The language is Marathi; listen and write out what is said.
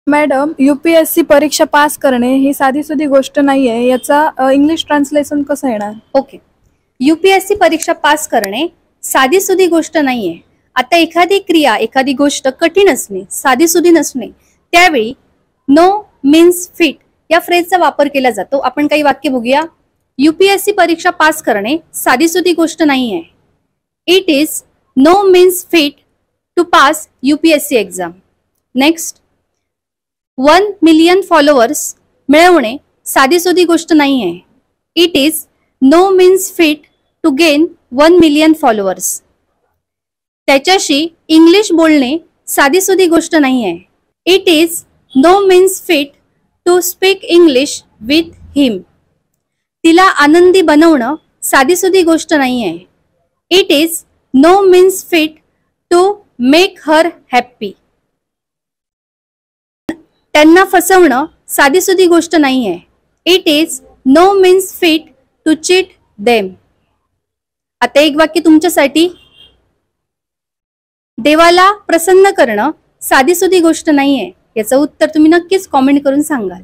मॅडम, UPSC परीक्षा पास करणे ही साधीसुधी गोष्ट नाहीये. याचा इंग्लिश ट्रान्सलेशन कसं येणार? ओके. UPSC परीक्षा पास करणे साधीसुधी गोष्ट नाहीये. आता एखादी क्रिया, एखादी गोष्ट कठीण असणे, साधीसुधी नसणे, त्यावेळी नो मीन्स फिट या फ्रेजचा वापर केला जातो. आपण काही वाक्य बघूया. UPSC परीक्षा पास करणे साधीसुधी गोष्ट नाहीये. It is no means fit to pass UPSC exam. Next, 1 million followers मिळवणे साधीसुधी गोष्ट नाहीये. It is no means fit to gain 1 million followers. त्याच्याशी इंग्लिश बोलणे साधीसुधी गोष्ट नाहीये. It is no means fit to speak English with him. तिला आनंदी बनवणं साधीसुधी गोष्ट नाहीये. It is no means fit to make her happy. त्यांना फसवणं साधीसुधी गोष्ट नाहीये. It is no means fit to cheat them. आता एक वाक्य तुमच्यासाठी. देवाला प्रसन्न करणं साधीसुधी गोष्ट नाहीये. याचं उत्तर तुम्ही नक्कीच कॉमेंट करून सांगाल.